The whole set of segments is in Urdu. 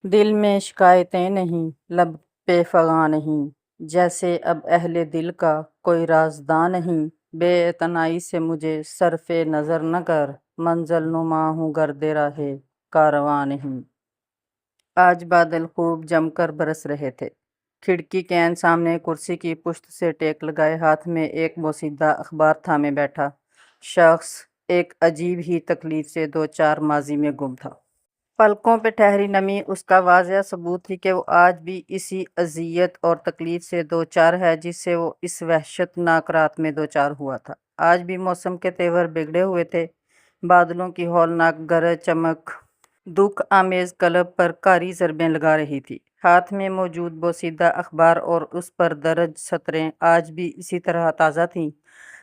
دل میں شکایتیں نہیں، لب پہ فغاں نہیں، جیسے اب اہل دل کا کوئی رازداں نہیں۔ بے اعتنائی سے مجھے صرف نظر نہ کر، منزل نما ہوں گرد راہ کارواں نہیں۔ آج بادل خوب جم کر برس رہے تھے۔ کھڑکی کین سامنے کرسی کی پشت سے ٹیک لگائے ہاتھ میں ایک بوسیدہ اخبار تھامے بیٹھا شخص ایک عجیب ہی تکلیف سے دو چار ماضی میں گم تھا۔ پلکوں پہ ٹھہری نمی اس کا واضح ثبوت تھی کہ وہ آج بھی اسی اذیت اور تکلیف سے دو چار ہے جس سے وہ اس وحشت ناک رات میں دو چار ہوا تھا۔ آج بھی موسم کے تیور بگڑے ہوئے تھے۔ بادلوں کی ہولناک گرج چمک دکھ آمیز قلب پر کاری ضربیں لگا رہی تھی۔ ہاتھ میں موجود بوسیدہ اخبار اور اس پر درج سطریں آج بھی اسی طرح تازہ تھیں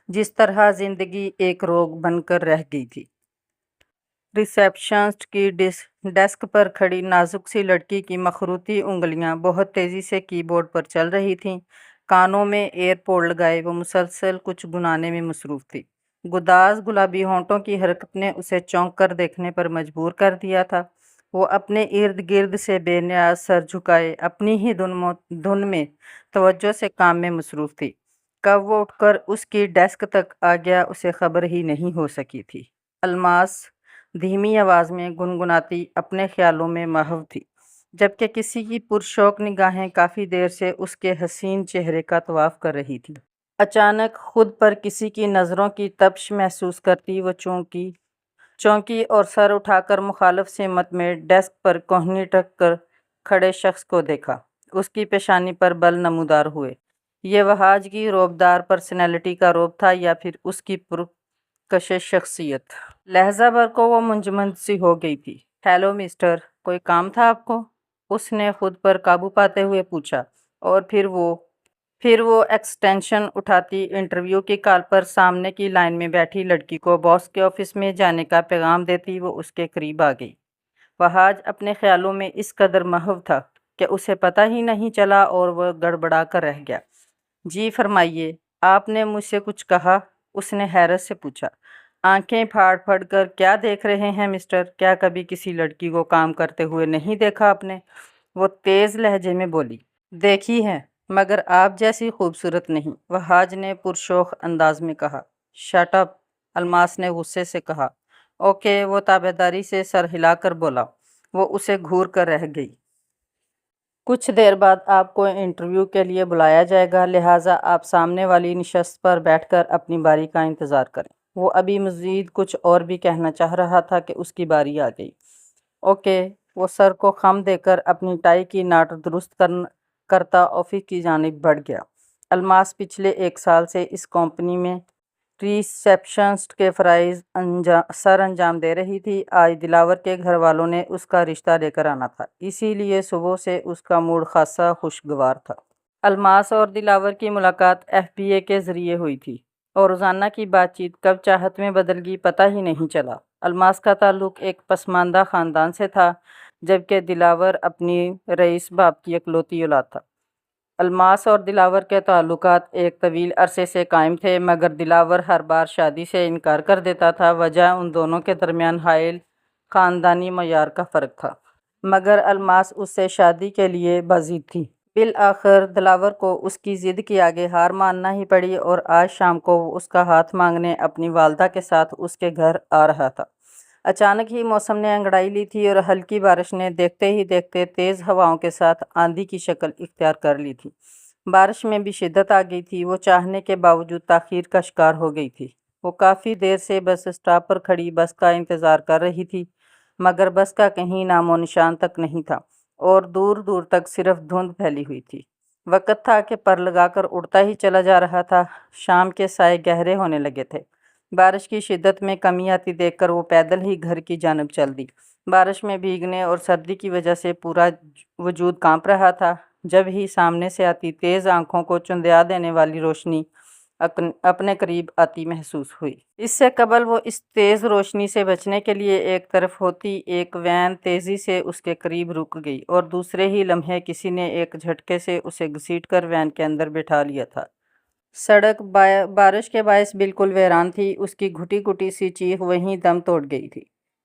جس طرح زندگی ایک روگ بن کر رہ گئی تھی۔ ریسیپشنسٹ کی ڈیسک پر کھڑی نازک سی لڑکی کی مخروطی انگلیاں بہت تیزی سے کی بورڈ پر چل رہی تھیں۔ کانوں میں ایئر پوڈ لگائے وہ مسلسل کچھ گنانے میں مصروف تھی۔ گداز گلابی ہونٹوں کی حرکت نے اسے چونک کر دیکھنے پر مجبور کر دیا تھا۔ وہ اپنے ارد گرد سے بے نیاز سر جھکائے اپنی ہی دھن میں توجہ سے کام میں مصروف تھی۔ کب وہ اٹھ کر اس کی ڈیسک تک آ گیا اسے خبر ہی نہیں ہو سکی تھی۔ الماس دھیمی آواز میں گنگناتی اپنے خیالوں میں محو تھی جبکہ کسی کی پرشوق نگاہیں کافی دیر سے اس کے حسین چہرے کا طواف کر رہی تھی۔ اچانک خود پر کسی کی نظروں کی تپش محسوس کرتی وہ چونکی اور سر اٹھا کر مخالف سمت میں ڈیسک پر کوہنی ٹک کر کھڑے شخص کو دیکھا۔ اس کی پیشانی پر بل نمودار ہوئے۔ یہ وہاج کی روبدار پرسنالٹی کا روب تھا یا پھر اس کی پرکشش شخصیت؟ لہجہ بھر کو وہ منجمد سی ہو گئی تھی۔ ہیلو مسٹر، کوئی کام تھا آپ کو؟ اس نے خود پر قابو پاتے ہوئے پوچھا اور پھر وہ ایکسٹینشن اٹھاتی انٹرویو کی کال پر سامنے کی لائن میں بیٹھی لڑکی کو باس کے آفس میں جانے کا پیغام دیتی وہ اس کے قریب آ گئی۔ وہاج اپنے خیالوں میں اس قدر محو تھا کہ اسے پتہ ہی نہیں چلا اور وہ گڑبڑا کر رہ گیا۔ جی فرمائیے، آپ نے مجھ سے کچھ کہا؟ اس نے حیرت سے پوچھا۔ آنکھیں پھاڑ پھاڑ کر کیا دیکھ رہے ہیں مسٹر؟ کیا کبھی کسی لڑکی کو کام کرتے ہوئے نہیں دیکھا آپ نے؟ وہ تیز لہجے میں بولی۔ دیکھی ہے، مگر آپ جیسی خوبصورت نہیں، وہاج نے پرشوق انداز میں کہا۔ شٹ اپ، الماس نے غصے سے کہا۔ اوکے، وہ تابعداری سے سر ہلا کر بولا۔ وہ اسے گھور کر رہ گئی۔ کچھ دیر بعد آپ کو انٹرویو کے لیے بلایا جائے گا، لہٰذا آپ سامنے والی نشست پر بیٹھ کر اپنی باری کا انتظار کریں۔ وہ ابھی مزید کچھ اور بھی کہنا چاہ رہا تھا کہ اس کی باری آ گئی۔ اوکے، وہ سر کو خم دے کر اپنی ٹائی کی ناٹ درست کرتا آفس کی جانب بڑھ گیا۔ الماس پچھلے 1 سال سے اس کمپنی میں ریسیپشنسٹ کے فرائض سر انجام دے رہی تھی۔ آج دلاور کے گھر والوں نے اس کا رشتہ لے کر آنا تھا، اسی لیے صبح سے اس کا موڈ خاصا خوشگوار تھا۔ الماس اور دلاور کی ملاقات FBA کے ذریعے ہوئی تھی اور روزانہ کی بات چیت کب چاہت میں بدل گئی پتہ ہی نہیں چلا۔ الماس کا تعلق ایک پسماندہ خاندان سے تھا جبکہ دلاور اپنی رئیس باپ کی اکلوتی اولاد تھا۔ الماس اور دلاور کے تعلقات ایک طویل عرصے سے قائم تھے مگر دلاور ہر بار شادی سے انکار کر دیتا تھا۔ وجہ ان دونوں کے درمیان حائل خاندانی معیار کا فرق تھا، مگر الماس اس سے شادی کے لیے باضد تھی۔ بالآخر دلاور کو اس کی ضد کے آگے ہار ماننا ہی پڑی اور آج شام کو وہ اس کا ہاتھ مانگنے اپنی والدہ کے ساتھ اس کے گھر آ رہا تھا۔ اچانک ہی موسم نے انگڑائی لی تھی اور ہلکی بارش نے دیکھتے ہی دیکھتے تیز ہواؤں کے ساتھ آندھی کی شکل اختیار کر لی تھی۔ بارش میں بھی شدت آ گئی تھی۔ وہ چاہنے کے باوجود تاخیر کا شکار ہو گئی تھی۔ وہ کافی دیر سے بس اسٹاپ پر کھڑی بس کا انتظار کر رہی تھی مگر بس کا کہیں نام و نشان تک نہیں تھا اور دور دور تک صرف دھند پھیلی ہوئی تھی۔ وقت تھا کہ پر لگا کر اڑتا ہی چلا جا رہا تھا۔ شام کے سائے گہرے ہونے لگے تھے۔ بارش کی شدت میں کمی آتی دیکھ کر وہ پیدل ہی گھر کی جانب چل دی۔ بارش میں بھیگنے اور سردی کی وجہ سے پورا وجود کانپ رہا تھا جب ہی سامنے سے آتی تیز آنکھوں کو چندیا دینے والی روشنی اپنے قریب آتی محسوس ہوئی۔ اس سے قبل وہ اس تیز روشنی سے بچنے کے لیے ایک طرف ہوتی ایک وین تیزی سے اس کے قریب رک گئی اور دوسرے ہی لمحے کسی نے ایک جھٹکے سے اسے گھسیٹ کر وین کے اندر بٹھا لیا تھا۔ سڑک بارش کے باعث بالکل ویران تھی۔ اس کی گھٹی گھٹی سی چیخ وہیں دم توڑ گئی تھی۔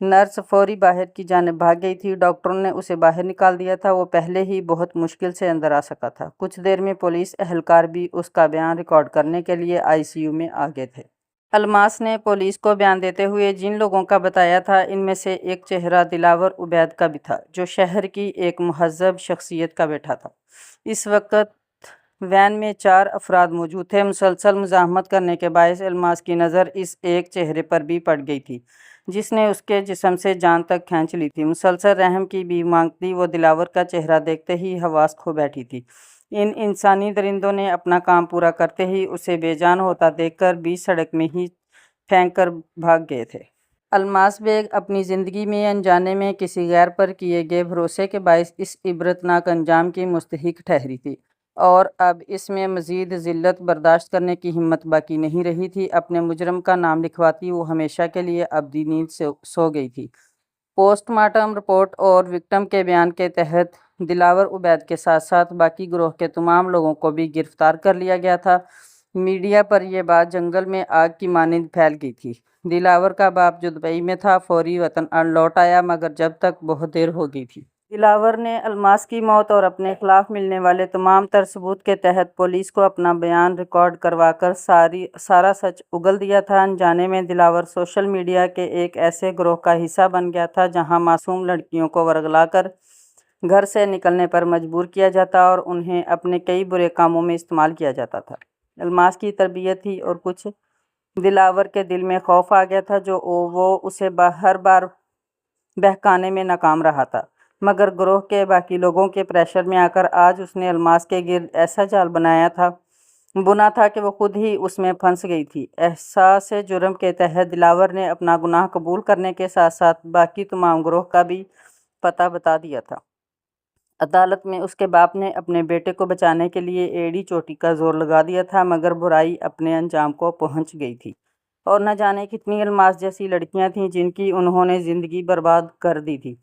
نرس فوری باہر کی جانب بھاگ گئی تھی۔ ڈاکٹروں نے اسے باہر نکال دیا تھا۔ وہ پہلے ہی بہت مشکل سے اندر آ سکا تھا۔ کچھ دیر میں پولیس اہلکار بھی اس کا بیان ریکارڈ کرنے کے لیے ICU میں آ گئے تھے۔ الماس نے پولیس کو بیان دیتے ہوئے جن لوگوں کا بتایا تھا، ان میں سے ایک چہرہ دلاور عبید کا بھی تھا، جو شہر کی ایک مہذب شخصیت کا بیٹا تھا۔ اس وقت وین میں 4 افراد موجود تھے۔ مسلسل مزاحمت کرنے کے باعث الماس کی نظر اس ایک چہرے پر بھی پڑ گئی تھی، جس نے اس کے جسم سے جان تک کھینچ لی تھی۔ مسلسل رحم کی بھی مانگتی وہ دلاور کا چہرہ دیکھتے ہی حواس کھو بیٹھی تھی۔ ان انسانی درندوں نے اپنا کام پورا کرتے ہی اسے بے جان ہوتا دیکھ کر بیچ سڑک میں ہی پھینک کر بھاگ گئے تھے۔ الماس بیگ اپنی زندگی میں انجانے میں کسی غیر پر کیے گئے بھروسے کے باعث اس عبرتناک انجام کی مستحق ٹھہری تھی، اور اب اس میں مزید ذلت برداشت کرنے کی ہمت باقی نہیں رہی تھی۔ اپنے مجرم کا نام لکھواتی وہ ہمیشہ کے لیے ابدی نیند سے سو گئی تھی۔ پوسٹ مارٹم رپورٹ اور وکٹم کے بیان کے تحت دلاور عبید کے ساتھ ساتھ باقی گروہ کے تمام لوگوں کو بھی گرفتار کر لیا گیا تھا۔ میڈیا پر یہ بات جنگل میں آگ کی مانند پھیل گئی تھی۔ دلاور کا باپ جو دبئی میں تھا، فوری وطن لوٹ آیا، مگر جب تک بہت دیر ہو گئی تھی۔ دلاور نے الماس کی موت اور اپنے خلاف ملنے والے تمام تر ثبوت کے تحت پولیس کو اپنا بیان ریکارڈ کروا کر سارا سچ اگل دیا تھا۔ انجانے میں دلاور سوشل میڈیا کے ایک ایسے گروہ کا حصہ بن گیا تھا جہاں معصوم لڑکیوں کو ورغلا کر گھر سے نکلنے پر مجبور کیا جاتا اور انہیں اپنے کئی برے کاموں میں استعمال کیا جاتا تھا۔ الماس کی تربیت تھی اور کچھ دلاور کے دل میں خوف آ گیا تھا، جو وہ اسے ہر بار بہکانے میں ناکام رہا تھا، مگر گروہ کے باقی لوگوں کے پریشر میں آ کر آج اس نے الماس کے گرد ایسا جال بنا تھا کہ وہ خود ہی اس میں پھنس گئی تھی۔ احساس جرم کے تحت دلاور نے اپنا گناہ قبول کرنے کے ساتھ ساتھ باقی تمام گروہ کا بھی پتہ بتا دیا تھا۔ عدالت میں اس کے باپ نے اپنے بیٹے کو بچانے کے لیے ایڑی چوٹی کا زور لگا دیا تھا، مگر برائی اپنے انجام کو پہنچ گئی تھی، اور نہ جانے کتنی الماس جیسی لڑکیاں تھیں جن کی انہوں نے زندگی برباد کر دی تھی۔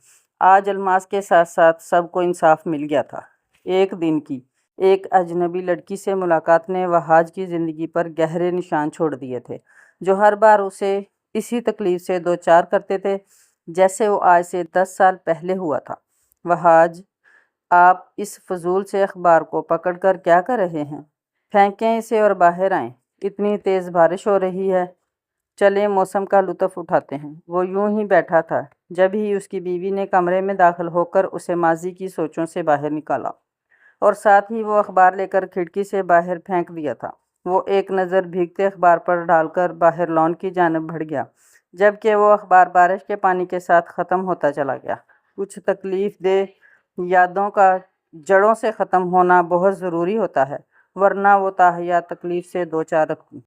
آج الماس کے ساتھ ساتھ سب کو انصاف مل گیا تھا۔ ایک دن کی ایک اجنبی لڑکی سے ملاقات نے وہاج کی زندگی پر گہرے نشان چھوڑ دیے تھے، جو ہر بار اسے اسی تکلیف سے دوچار کرتے تھے جیسے وہ آج سے 10 سال پہلے ہوا تھا۔ وہاج، آپ اس فضول سے اخبار کو پکڑ کر کیا کر رہے ہیں؟ پھینکیں اسے اور باہر آئیں، اتنی تیز بارش ہو رہی ہے، چلیں موسم کا لطف اٹھاتے ہیں۔ وہ یوں ہی بیٹھا تھا جب ہی اس کی بیوی نے کمرے میں داخل ہو کر اسے ماضی کی سوچوں سے باہر نکالا، اور ساتھ ہی وہ اخبار لے کر کھڑکی سے باہر پھینک دیا تھا۔ وہ ایک نظر بھیگتے اخبار پر ڈال کر باہر لان کی جانب بڑھ گیا، جبکہ وہ اخبار بارش کے پانی کے ساتھ ختم ہوتا چلا گیا۔ کچھ تکلیف دہ یادوں کا جڑوں سے ختم ہونا بہت ضروری ہوتا ہے، ورنہ وہ تاحیات تکلیف سے دوچار